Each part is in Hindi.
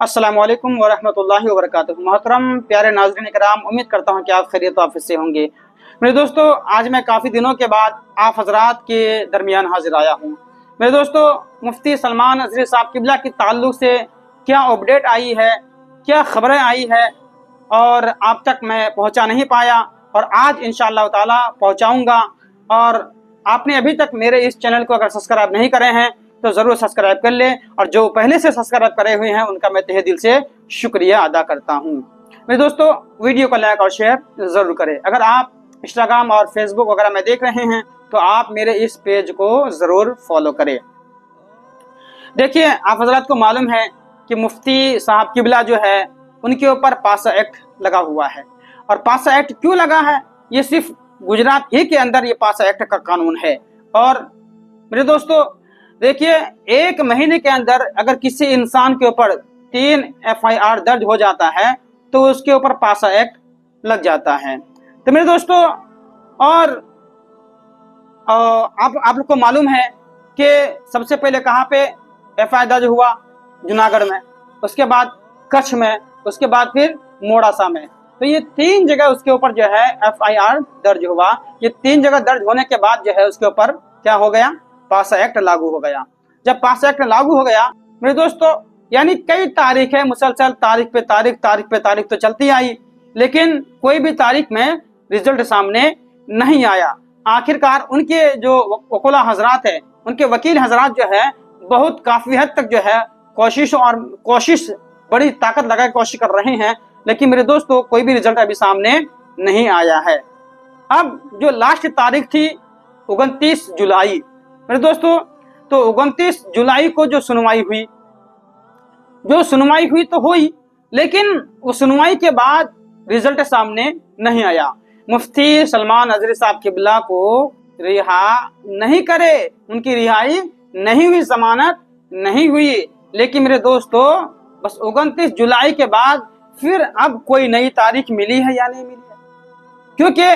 अस्सलामु अलैकुम वरहमतुल्लाहि वबरकातुहू। मोहतरम प्यारे नाज़रीन इकराम, उम्मीद करता हूँ कि आप खैरियत वाफिस से होंगे। मेरे दोस्तों, आज मैं काफ़ी दिनों के बाद आप हजरात के दरमियान हाजिर आया हूँ। मेरे दोस्तों, मुफ्ती सलमान अज़हरी साहब क़िबला के ताल्लुक़ से क्या अपडेट आई है, क्या ख़बरें आई है और आप तक मैं पहुँचा नहीं पाया और आज इंशाअल्लाह ताला पहुँचाऊँगा। और आपने अभी तक मेरे इस चैनल को अगर सब्सक्राइब नहीं करे हैं तो ज़रूर सब्सक्राइब कर लें, और जो पहले से सब्सक्राइब करे हुए हैं उनका मैं तहे दिल से शुक्रिया अदा करता हूं। मेरे दोस्तों, वीडियो को लाइक और शेयर ज़रूर करें। अगर आप इंस्टाग्राम और फेसबुक वगैरह में देख रहे हैं तो आप मेरे इस पेज को ज़रूर फॉलो करें। देखिए, आप हजरात को मालूम है कि मुफ्ती साहब क़िबला जो है उनके ऊपर पासा एक्ट लगा हुआ है। और पासा एक्ट क्यों लगा है? ये सिर्फ गुजरात ही के अंदर ये पासा एक्ट का कानून है। और मेरे दोस्तों देखिए, एक महीने के अंदर अगर किसी इंसान के ऊपर 3 FIR दर्ज हो जाता है तो उसके ऊपर पासा एक्ट लग जाता है। तो मेरे दोस्तों, और आप लोग को मालूम है कि सबसे पहले कहाँ पे FIR दर्ज हुआ? जूनागढ़ में, उसके बाद कच्छ में, उसके बाद फिर मोड़ासा में। तो ये 3 जगह उसके ऊपर जो है FIR दर्ज हुआ। ये 3 जगह दर्ज होने के बाद जो है उसके ऊपर क्या हो गया? पासा एक्ट लागू हो गया। जब पासा एक्ट लागू हो गया मेरे दोस्तों, यानी कई तारीख है, मुसलसल तारीख पे तारीख तो चलती आई, लेकिन कोई भी तारीख में रिजल्ट सामने नहीं आया। आखिरकार उनके जो वकील हजरात है, उनके वकील हजरात जो है बहुत काफी हद तक जो है कोशिश बड़ी ताकत लगा कोशिश कर रहे हैं, लेकिन मेरे दोस्तों कोई भी रिजल्ट अभी सामने नहीं आया है। अब जो लास्ट तारीख थी 29 जुलाई मेरे दोस्तों, तो 29 जुलाई को जो सुनवाई हुई तो हुई, लेकिन वो सुनवाई के बाद रिजल्ट सामने नहीं आया। मुफ्ती सलमान अज़हरी साहब क़िबला को रिहा नहीं करे, उनकी रिहाई नहीं हुई, जमानत नहीं हुई। लेकिन मेरे दोस्तों, बस 29 जुलाई के बाद फिर अब कोई नई तारीख मिली है या नहीं मिली है? क्योंकि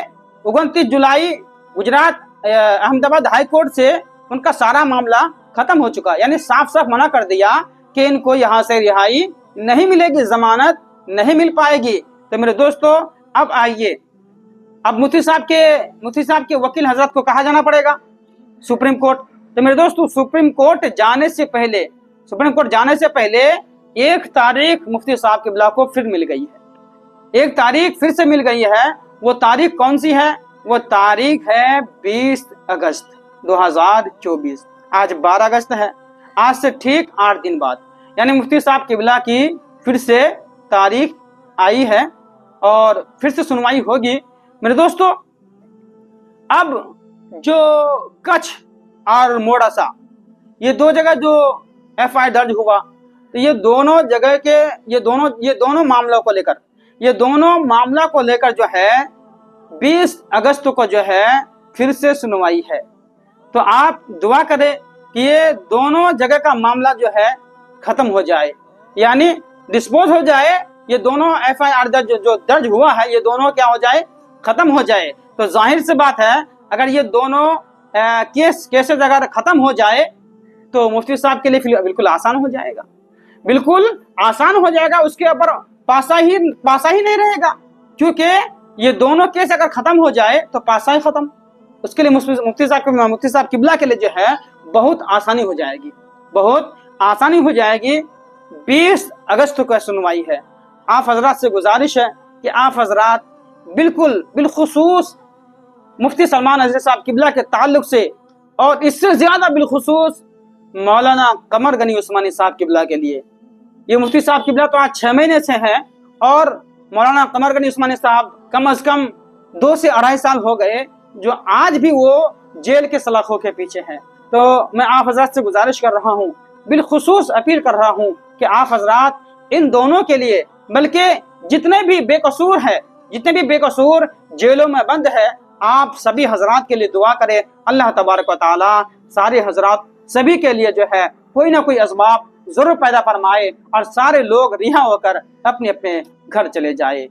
29 जुलाई गुजरात अहमदाबाद हाई कोर्ट से उनका सारा मामला खत्म हो चुका, यानी साफ साफ मना कर दिया कि इनको यहाँ से रिहाई नहीं मिलेगी, जमानत नहीं मिल पाएगी। तो मेरे दोस्तों, अब आइए, अब मुफ्ती साहब के वकील हजरत को कहा जाना पड़ेगा सुप्रीम कोर्ट। तो मेरे दोस्तों, सुप्रीम कोर्ट जाने से पहले 1 तारीख मुफ्ती साहब क़िबला को फिर मिल गई है। 1 तारीख फिर से मिल गई है। वो तारीख कौन सी है? वो तारीख है 20 अगस्त 2024। आज 12 अगस्त है। आज से ठीक 8 दिन बाद यानी मुफ्ती साहब क़िबला की फिर से तारीख आई है और फिर से सुनवाई होगी। मेरे दोस्तों, अब जो कच्छ और मोड़ासा, ये 2 जगह जो FIR दर्ज हुआ, तो ये दोनों जगह के ये दोनों मामला को लेकर जो है 20 अगस्त को जो है फिर से सुनवाई है। तो आप दुआ करें कि ये दोनों जगह का मामला जो है खत्म हो जाए, यानी डिस्पोज हो जाए। ये दोनों FIR जो दर्ज हुआ है, ये दोनों क्या हो जाए? खत्म हो जाए। तो जाहिर सी बात है, अगर ये दोनों केसेस अगर खत्म हो जाए तो मुफ्ती साहब के लिए बिल्कुल आसान हो जाएगा, बिल्कुल आसान हो जाएगा। उसके ऊपर पासा ही नहीं रहेगा, क्योंकि ये दोनों केस अगर खत्म हो जाए तो पासा ही खत्म। उसके लिए मुफ्ती साहब क़िबला के लिए जो है बहुत आसानी हो जाएगी। 20 अगस्त को सुनवाई है। आप हजरात से गुजारिश है कि आप हजरात बिलखुसूस मुफ्ती सलमान अज़हरी साहब क़िबला के ताल्लुक से, और इससे ज्यादा बिलखुसूस मौलाना कमर गनी उस्मानी साहब क़िबला के लिए, ये मुफ्ती साहब क़िबला तो आज 6 महीने से हैं और मौलाना कमर गनी उस्मानी साहब कम अज कम 2 से 2.5 साल हो गए, जो आज भी वो जेल के सलाखों के पीछे हैं। तो मैं आप हजरात से गुजारिश कर रहा हूँ, बिलखुसूस अपील कर रहा हूँ कि आप हजरात इन दोनों के लिए, बल्कि जितने भी बेकसूर जेलों में बंद है, आप सभी हजरात के लिए दुआ करें। अल्लाह तबारक व तआला सारे हजरात सभी के लिए जो है कोई ना कोई असबाब जरूर पैदा फरमाए और सारे लोग रिहा होकर अपने अपने घर चले जाए।